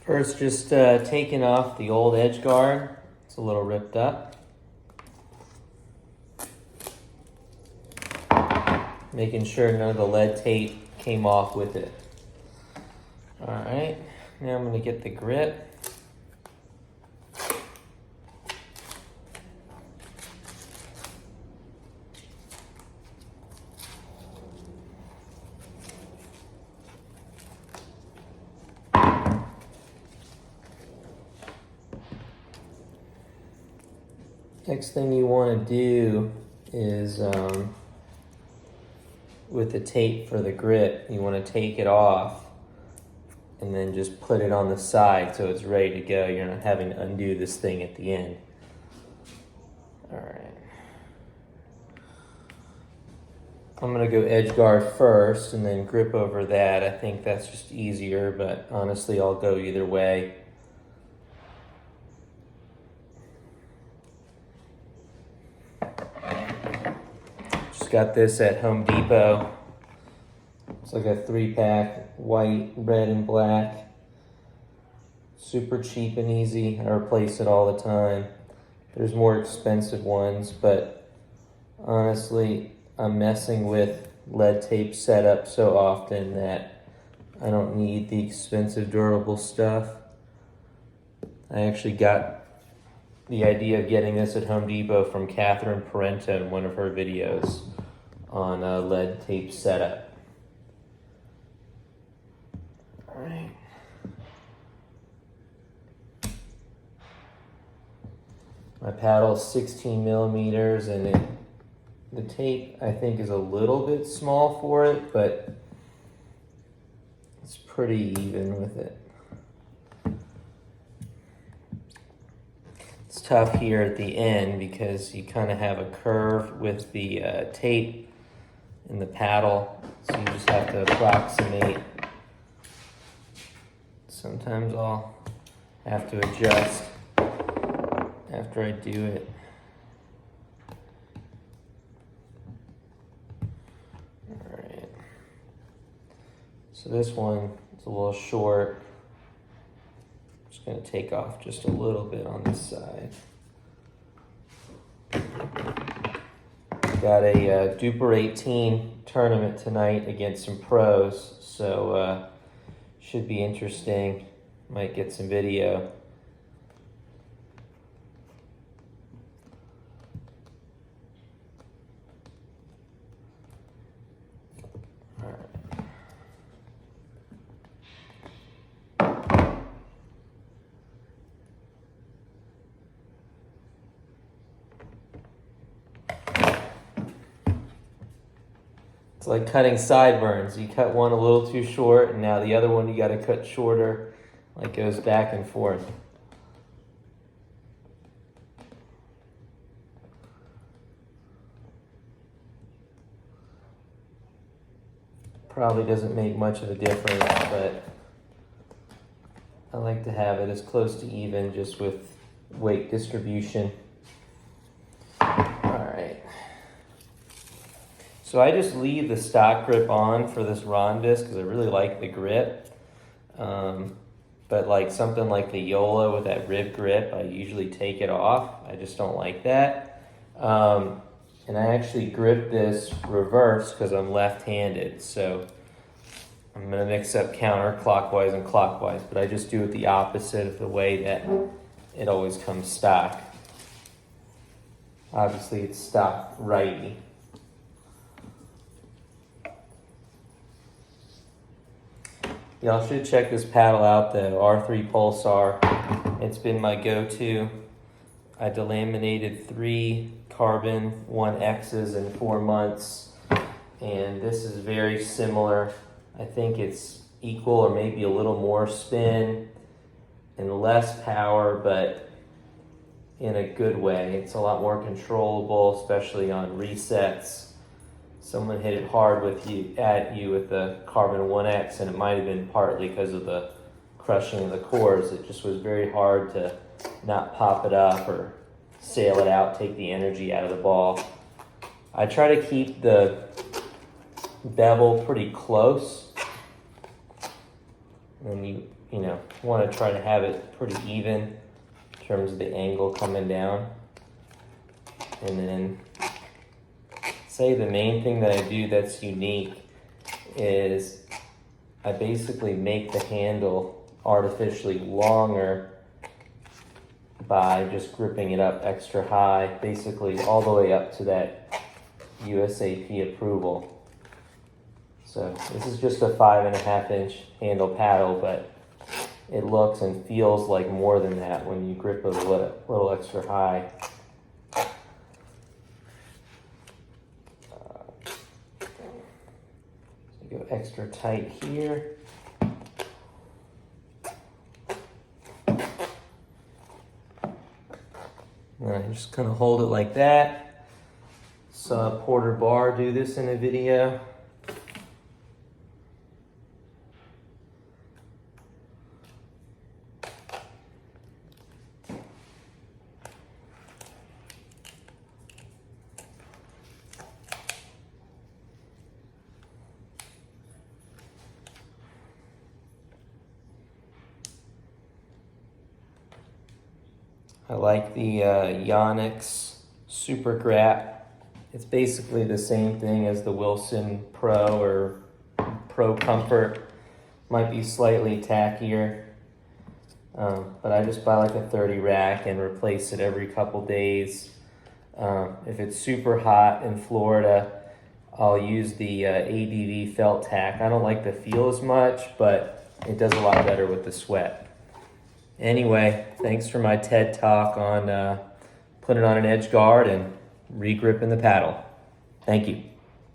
First, just taking off the old edge guard. It's a little ripped up. Making sure none of the lead tape came off with it. All right, now I'm going to get the grip. Next thing you want to do is, with the tape for the grip, you want to take it off and then just put it on the side so it's ready to go. You're not having to undo this thing at the end. All right. I'm going to go edge guard first and then grip over that. I think that's just easier, but honestly, I'll go either way. Got this at Home Depot. It's like a 3-pack, white, red, and black. Super cheap and easy. I replace it all the time. There's more expensive ones, but honestly, I'm messing with lead tape setup so often that I don't need the expensive durable stuff. I actually got the idea of getting this at Home Depot from Catherine Parento in one of her videos on lead tape setup. All right. My paddle is 16 millimeters, and the tape I think is a little bit small for it, but it's pretty even with it. It's tough here at the end because you kind of have a curve with the tape in the paddle, so you just have to approximate. Sometimes I'll have to adjust after I do it. All right. So this one is a little short. Just going to take off just a little bit on this side. Got a Duper 18 tournament tonight against some pros, so should be interesting. Might get some video. All right. It's like cutting sideburns. You cut one a little too short, and now the other one you got to cut shorter. Like goes back and forth. Probably doesn't make much of a difference, but I like to have it as close to even just with weight distribution. So I just leave the stock grip on for this Rondis because I really like the grip. But like something like the Yola with that rib grip, I usually take it off. I just don't like that. And I actually grip this reverse because I'm left-handed. So I'm going to mix up counterclockwise and clockwise, but I just do it the opposite of the way that it always comes stock. Obviously it's stock righty. Y'all should check this paddle out, the R3 Pulsar. It's been my go-to. I delaminated 3 carbon 1Xs in 4 months, and this is very similar. I think it's equal or maybe a little more spin and less power, but in a good way. It's a lot more controllable, especially on resets. Someone hit it hard at you with the carbon 1X, and it might have been partly because of the crushing of the cores. It just was very hard to not pop it up or sail it out, take the energy out of the ball. I try to keep the bevel pretty close. And you you know, want to try to have it pretty even in terms of the angle coming down. And then say the main thing that I do that's unique is I basically make the handle artificially longer by just gripping it up extra high, basically all the way up to that USAP approval. So this is just a 5.5 inch handle paddle, but it looks and feels like more than that when you grip it a little extra high. So go extra tight here. And I just kind of hold it like that. Saw Porter Barr do this in a video. I like the Yonex Super Grap. It's basically the same thing as the Wilson Pro or Pro Comfort. Might be slightly tackier, but I just buy like a 30 rack and replace it every couple days. If it's super hot in Florida, I'll use the ADV felt tack. I don't like the feel as much, but it does a lot better with the sweat. Anyway, thanks for my TED Talk on putting on an edge guard and regripping the paddle. Thank you.